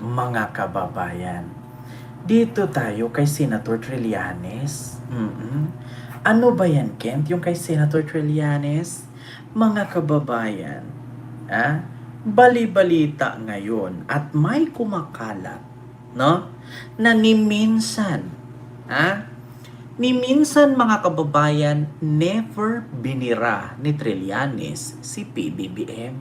mga kababayan. Dito tayo kay Senator Trillanes. Ano ba yan, Kent? Yung kay Senator Trillanes? Mga kababayan, bali-balita ngayon at may kumakalat, no? Na ni minsan, mga kababayan, never binira ni Trillanes si PBBM.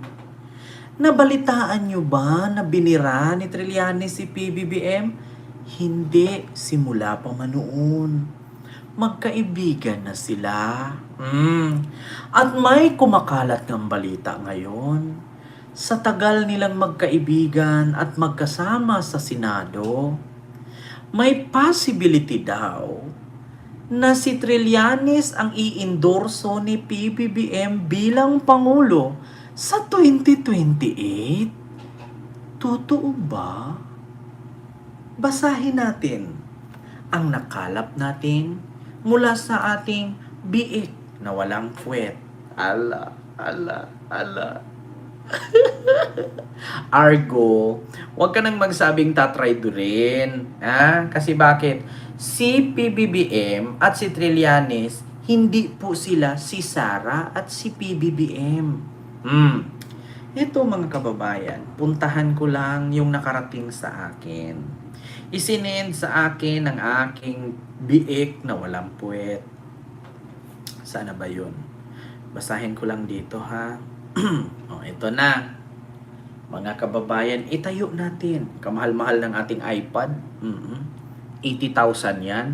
Nabalitaan nyo ba na binira ni Trillanes si PBBM? Hindi, simula pa man noon. Magkaibigan na sila. At may kumakalat ng balita ngayon. Sa tagal nilang magkaibigan at magkasama sa Senado, may possibility daw na si Trillanes ang i-endorso ni PBBM bilang Pangulo sa 2028. Totoo ba? Basahin natin ang nakalap natin mula sa ating biik na walang puwet. Ala. Argo, huwag ka nang magsabing tatry rin. Kasi bakit? Si PBBM at si Trillanes, hindi po sila si Sara at si PBBM. Ito mga kababayan, puntahan ko lang yung nakarating sa akin. Isinend sa akin ng aking biik na walang puwet. Sana ba yun? Basahin ko lang dito ha. Ito na. Mga kababayan, itayo natin. Kamahal-mahal ng ating iPad. 80,000 yan.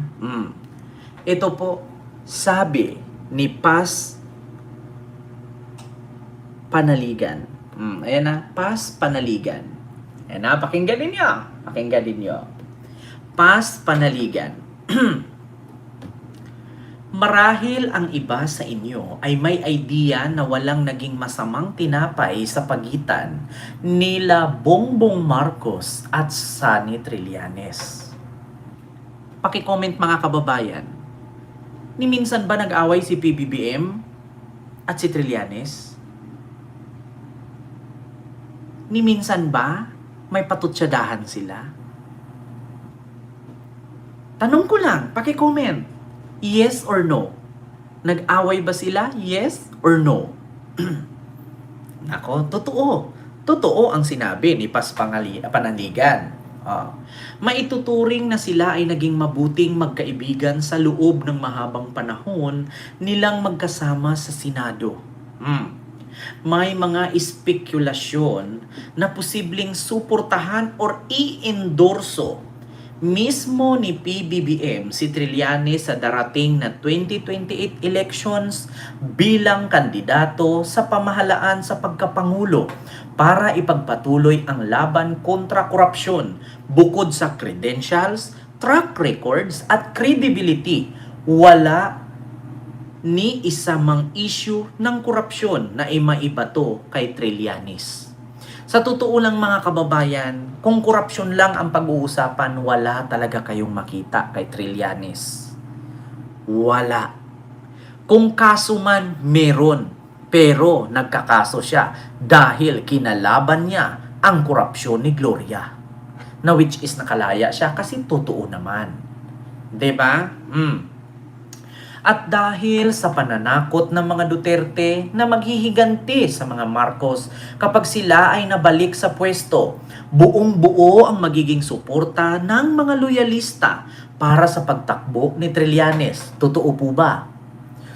Ito po, sabi ni Paz Panaligan. Ayan na, Paz Panaligan. Ayan na, pakinggan ninyo. Paz Panaligan. Marahil ang iba sa inyo ay may idea na walang naging masamang tinapay sa pagitan nila Bongbong Marcos at Sonny Trillanes. Paki-comment mga kababayan. Ni minsan ba nag-away si PBBM at si Trillanes? Ni minsan ba may patutsadahan sila? Tanong ko lang, paki-comment. Yes or no? Nag-away ba sila? Yes or no? Nako, totoo. Totoo ang sinabi ni Paz Panaligan. Maituturing na sila ay naging mabuting magkaibigan sa loob ng mahabang panahon nilang magkasama sa Senado. May mga espekulasyon na posibleng suportahan or i-endorso mismo ni PBBM si Trillanes sa darating na 2028 elections bilang kandidato sa pamahalaan sa pagkapangulo para ipagpatuloy ang laban kontra korupsyon. Bukod sa credentials, track records at credibility, wala ni isa mang issue ng korupsyon na imaibato kay Trillanes. Sa totoo lang mga kababayan, kung korupsyon lang ang pag-uusapan, wala talaga kayong makita kay Trillanes. Wala. Kung kaso man, meron. Pero nagkakaso siya dahil kinalaban niya ang korupsyon ni Gloria. Na which is nakalaya siya kasi totoo naman. 'Di ba? At dahil sa pananakot ng mga Duterte na maghihiganti sa mga Marcos kapag sila ay nabalik sa pwesto, buong-buo ang magiging suporta ng mga loyalista para sa pagtakbo ni Trillanes. Totoo po ba?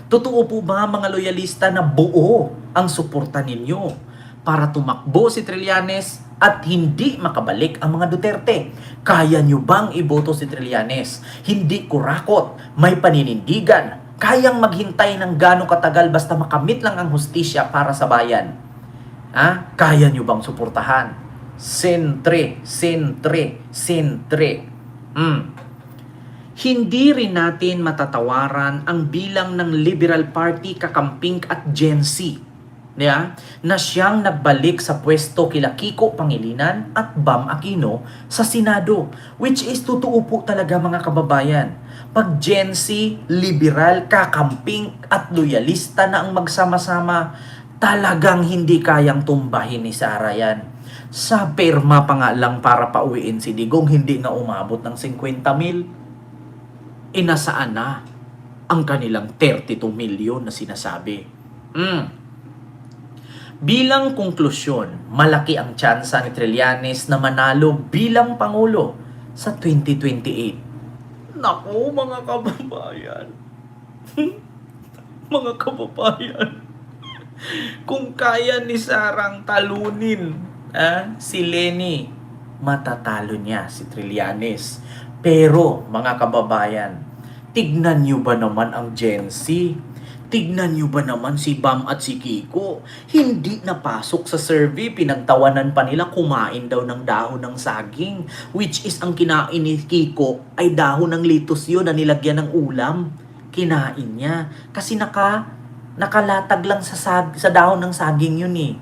Totoo po ba mga loyalista na buo ang suporta ninyo para tumakbo si Trillanes at hindi makabalik ang mga Duterte? Kaya nyo bang iboto si Trillanes? Hindi kurakot, may paninindigan, kayang maghintay ng gano'ng katagal basta makamit lang ang hustisya para sa bayan. Kaya nyo bang suportahan? Sentre. Hindi rin natin matatawaran ang bilang ng Liberal Party, Kakamping at Gen Z na siyang nagbalik sa pwesto kila Kiko Pangilinan at Bam Aquino sa Senado, which is totoo po talaga mga kababayan. Pag Gen Z, liberal, kakamping at loyalista na ang magsama-sama, talagang hindi kayang tumbahin ni Sara yan. Sa perma pa nga lang para pauwiin si Digong, hindi nga umabot ng 50,000. Inasaan na ang kanilang 32 million na sinasabi. Bilang konklusyon, malaki ang tsansa ni Trillanes na manalo bilang Pangulo sa 2028. Naku, mga kababayan. Mga kababayan. Kung kaya ni Sarang talunin si Leni, matatalo niya si Trillanes. Pero, mga kababayan, tignan nyo ba naman ang Gen Z? Tignan nyo ba naman si Bam at si Kiko? Hindi napasok sa survey, pinagtawanan pa nila kumain daw ng dahon ng saging. Which is ang kinain ni Kiko ay dahon ng litos yun na nilagyan ng ulam. Kinain niya. Kasi nakalatag lang sa dahon ng saging yun eh.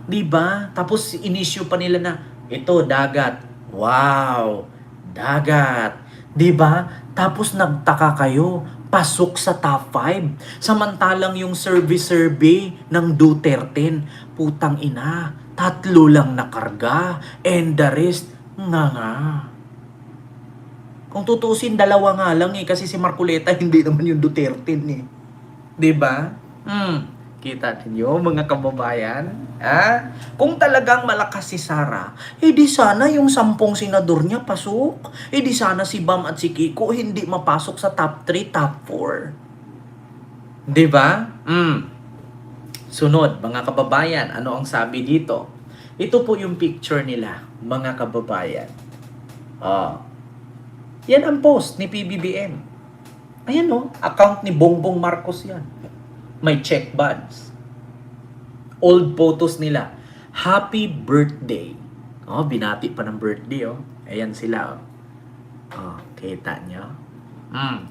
Diba? Tapos inisyu pa nila na, ito, dagat. Wow! Dagat. Diba? Tapos nagtaka kayo, pasok sa top 5. Samantalang yung survey ng Duterte, putang ina, 3 lang nakarga, and the rest, nga. Kung tutusin, 2 nga lang eh, kasi si Marcoleta hindi naman yung Duterte eh. Diba? Kita ninyo, mga kababayan? Kung talagang malakas si Sara, di sana yung 10 senador niya pasok. Di sana si Bam at si Kiko hindi mapasok sa top 3, top 4. Diba? Sunod, mga kababayan, ano ang sabi dito? Ito po yung picture nila, mga kababayan. Yan ang post ni PBBM. Ayan account ni Bongbong Marcos yan. May check buds. Old photos nila. Happy birthday. Binati pa ng birthday Ayan sila kita nyo?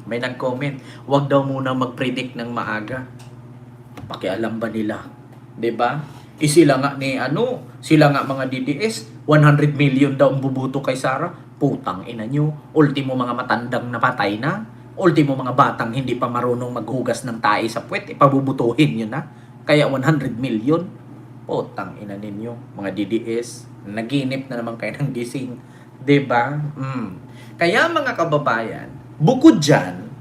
May nag-comment. Huwag daw muna mag-predict ng maaga. Pakialam ba nila? 'Di ba? Sila nga sila nga mga DDS, 100 million daw ang bubuto kay Sara. Putang ina nyo. Ultimo mga matandang napatay na. Ultimo mga batang hindi pa marunong maghugas ng tae sa puwet, ipabubutuhin nyo na. Kaya 100 million. Putang ina ninyo, mga DDS. Naginip na naman kayo ng gising. 'Di ba? Kaya mga kababayan, bukod dyan,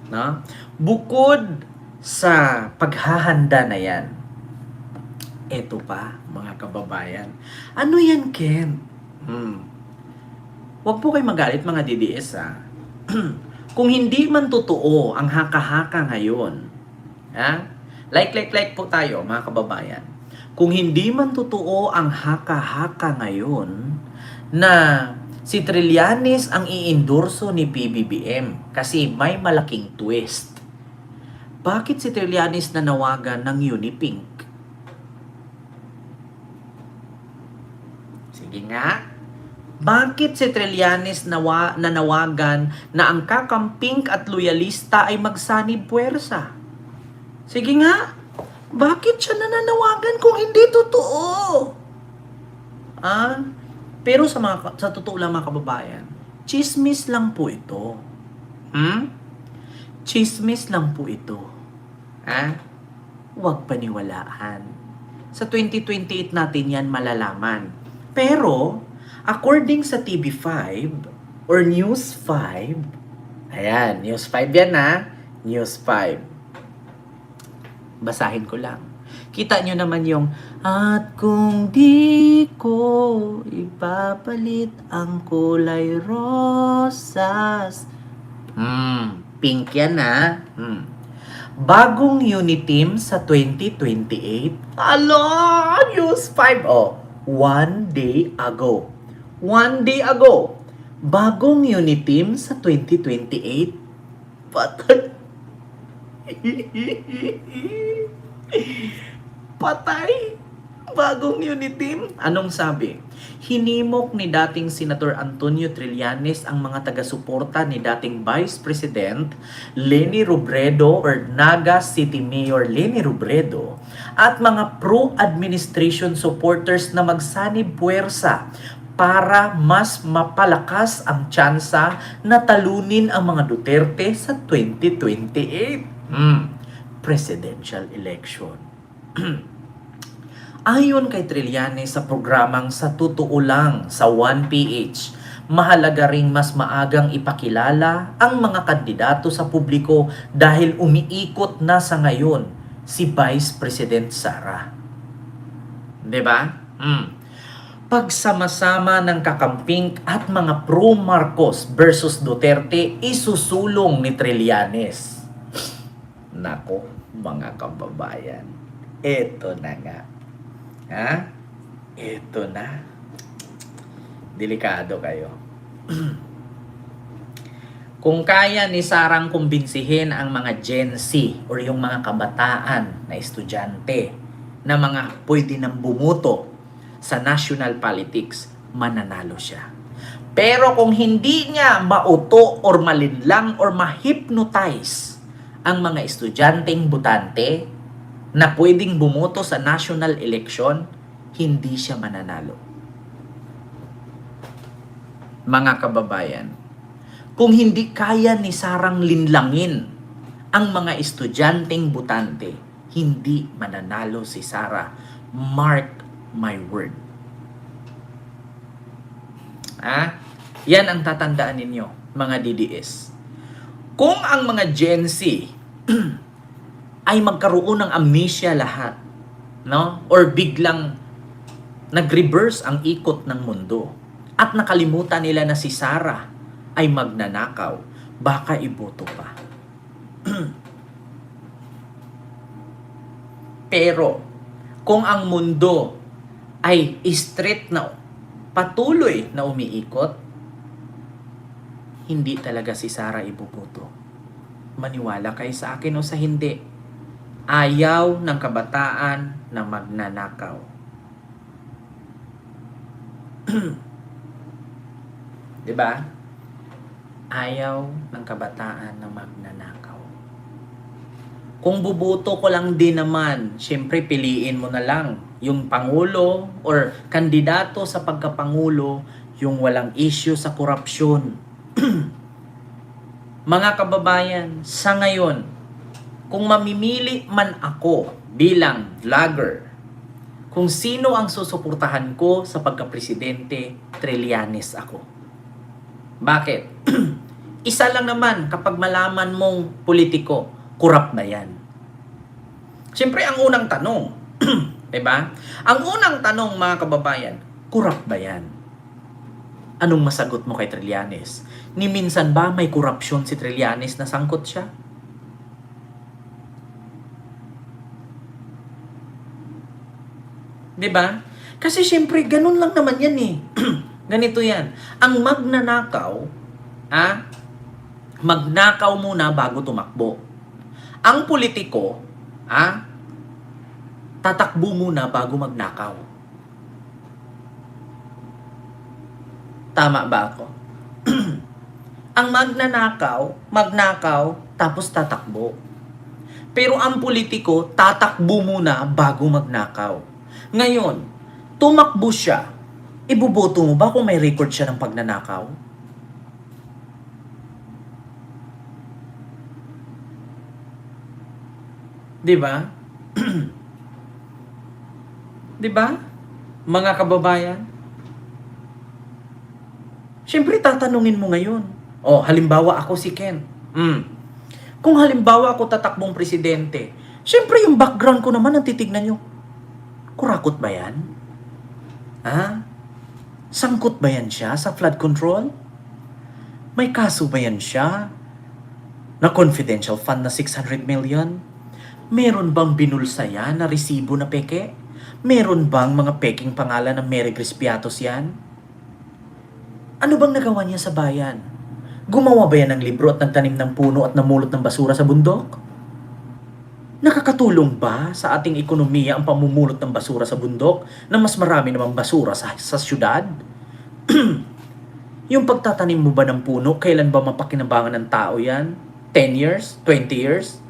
bukod sa paghahanda na yan, eto pa, mga kababayan. Ano yan, Ken? Huwag po kayo magalit, mga DDS, Kung hindi man totoo ang haka-haka ngayon, like po tayo, mga kababayan. Kung hindi man totoo ang haka-haka ngayon na si Trillanes ang iendorso ni PBBM kasi may malaking twist. Bakit si Trillanes nanawagan ng Unipink? Sige nga. Bakit si Trillanes nanawagan na ang kakamping at loyalista ay magsanib puwersa? Sige nga, bakit siya nananawagan kung hindi totoo? Pero sa totoo lang, mga kababayan, chismis lang po ito. Chismis lang po ito. Huwag paniwalaan. Sa 2028 natin yan malalaman. Pero, according sa TV5 or News 5, ayan, News 5 yan News 5. Basahin ko lang. Kita nyo naman yung, at kung di ko ipapalit ang kulay rosas. Pink yan Bagong Uniteam sa 2028. Ala, News 5. 1 day ago. 1 day ago, bagong Uniteam sa 2028. Patay. Patay. Bagong Uniteam. Anong sabi? Hinimok ni dating Senator Antonio Trillanes ang mga taga-suporta ni dating Vice President Leni Robredo or Naga City Mayor Leni Robredo at mga pro-administration supporters na magsanib puwersa para mas mapalakas ang tsansa na talunin ang mga Duterte sa 2028 presidential election. Ayon kay Trillanes sa programang Sa Totoo Lang sa 1PH, mahalaga ring mas maagang ipakilala ang mga kandidato sa publiko dahil umiikot na sa ngayon si Vice President Sara. 'Di ba? Pagsama-sama ng kakamping at mga pro-Marcos versus Duterte isusulong ni Trillanes. Nako, mga kababayan, eto na nga. Ha? Eto na. Delikado kayo. Kung kaya ni Sarang kumbinsihin ang mga Gen Z or yung mga kabataan na estudyante na mga pwede nang bumuto sa national politics, mananalo siya. Pero kung hindi niya mauto or malinlang or ma-hypnotize ang mga estudyanteng botante na pwedeng bumoto sa national election, hindi siya mananalo. Mga kababayan, kung hindi kaya ni Sarang linlangin ang mga estudyanteng botante, hindi mananalo si Sara. Mark my word. Yan ang tatandaan ninyo, mga DDS. Kung ang mga Gen Z ay magkaroon ng amnesia lahat, no? Or biglang nag-reverse ang ikot ng mundo at nakalimutan nila na si Sara ay magnanakaw, baka iboto pa. Pero kung ang mundo ay straight na patuloy na umiikot, hindi talaga si Sara ibuboto. Maniwala kayo sa akin o sa hindi. Ayaw ng kabataan na magnanakaw. Diba? Ayaw ng kabataan na magnanakaw. Kung bubuto ko lang din naman, syempre piliin mo na lang yung pangulo or kandidato sa pagkapangulo, yung walang issue sa korupsyon. Mga kababayan, sa ngayon, kung mamimili man ako bilang vlogger, kung sino ang susuportahan ko sa pagka-presidente, Trillanes ako. Bakit? Isa lang naman kapag malaman mong politiko, kurap ba yan? Siyempre, ang unang tanong, diba? Ang unang tanong, mga kababayan, kurap ba yan? Anong masagot mo kay Trillanes? Ni minsan ba may korupsyon si Trillanes na sangkot siya? Diba? Kasi siyempre, ganun lang naman yan eh. Ganito yan. Ang magnanakaw, magnakaw muna bago tumakbo. Ang politiko, tatakbo muna bago magnakaw. Tama ba ako? Ang magnakaw, tapos tatakbo. Pero ang politiko, tatakbo muna bago magnakaw. Ngayon, tumakbo siya, ibuboto mo ba kung may record siya ng pagnanakaw? Diba? Diba? Mga kababayan? Siyempre, tatanungin mo ngayon. Halimbawa ako si Ken. Kung halimbawa ako tatakbong presidente, siyempre yung background ko naman ang titignan nyo. Kurakot ba yan? Sangkot ba yan siya sa flood control? May kaso ba yan siya na confidential fund na 600 million? Meron bang binulsa yan na resibo na peke? Meron bang mga peking pangalan ng Mary Crispiatos yan? Ano bang nagawa niya sa bayan? Gumawa ba yan ng libro at nagtanim ng puno at namulot ng basura sa bundok? Nakakatulong ba sa ating ekonomiya ang pamumulot ng basura sa bundok na mas marami namang basura sa syudad? Yung pagtatanim mo ba ng puno, kailan ba mapakinabangan ng tao yan? 10 years? 20 years?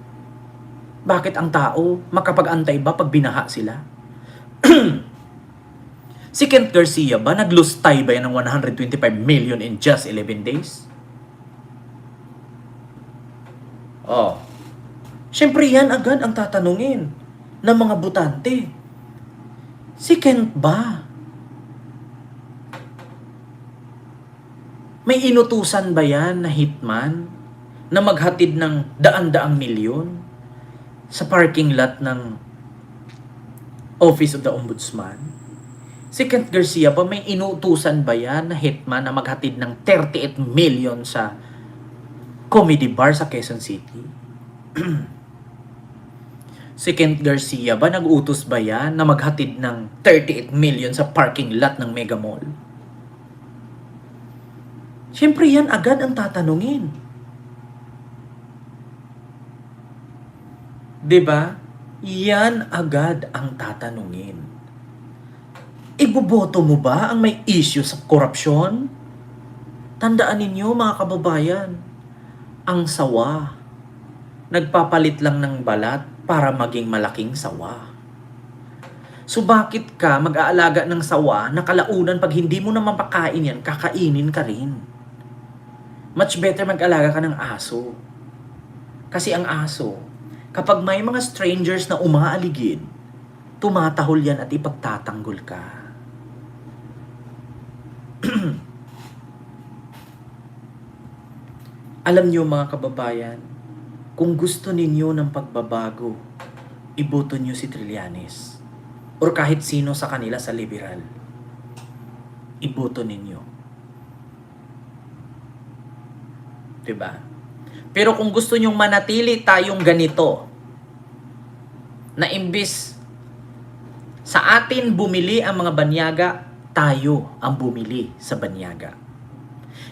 Bakit ang tao makapag-antay ba pag binaha sila? Si Kent Garcia ba, naglustay ba yan ng 125 million in just 11 days? Siyempre yan agad ang tatanungin ng mga botante. Si Kent ba? May inutusan ba yan na hitman na maghatid ng daan-daang milyon sa parking lot ng Office of the Ombudsman? Si Kent Garcia ba, may inutusan ba yan na hitman na maghatid ng 38 million sa comedy bar sa Quezon City? Si Kent Garcia ba, nag-utos ba yan na maghatid ng 38 million sa parking lot ng Mega Mall? Siyempre yan agad ang tatanungin. 'Di ba? Yan agad ang tatanungin. Iboboto mo ba ang may issue sa korupsyon? Tandaan ninyo mga kababayan, ang sawa, nagpapalit lang ng balat para maging malaking sawa. So bakit ka mag-aalaga ng sawa na kalaunan pag hindi mo naman pakain yan, kakainin ka rin? Much better mag-alaga ka ng aso. Kasi ang aso, kapag may mga strangers na umaaligid, tumatahol yan at ipagtatanggol ka. Alam niyo mga kababayan, kung gusto ninyo ng pagbabago, iboto niyo si Trillanes. Or kahit sino sa kanila sa liberal. Iboto ninyo. Diba? Pero kung gusto nyong manatili tayong ganito, na imbis sa atin bumili ang mga banyaga, tayo ang bumili sa banyaga.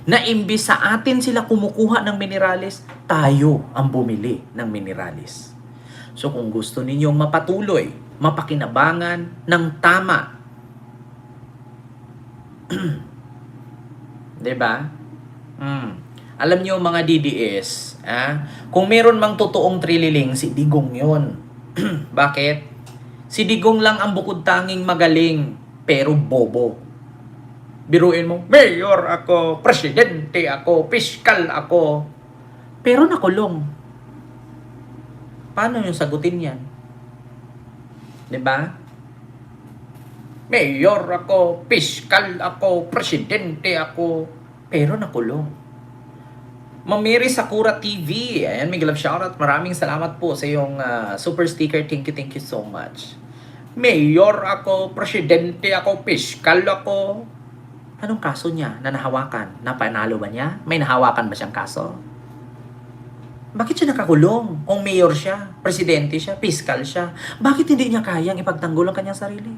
Na imbis sa atin sila kumukuha ng minerales, tayo ang bumili ng minerales. So kung gusto ninyong mapatuloy, mapakinabangan ng tama, diba? Alam nyo mga DDS, kung meron mang totoong trililing, si Digong yun. Bakit? Si Digong lang ang bukod tanging magaling, pero bobo. Biruin mo, mayor ako, presidente ako, piskal ako, pero nakulong. Paano yung sagutin yan? Diba? Mayor ako, piskal ako, presidente ako, pero nakulong. Mamiri Sakura TV. Ayan, Miguel of shoutout. Maraming salamat po sa iyong super sticker. Thank you so much. Mayor ako, presidente ako, piskal ako. Anong kaso niya na nahawakan? Napanalo ba niya? May nahawakan ba siyang kaso? Bakit siya nakakulong? Kung mayor siya, presidente siya, piskal siya, bakit hindi niya kayang ipagtanggol ang kanyang sarili?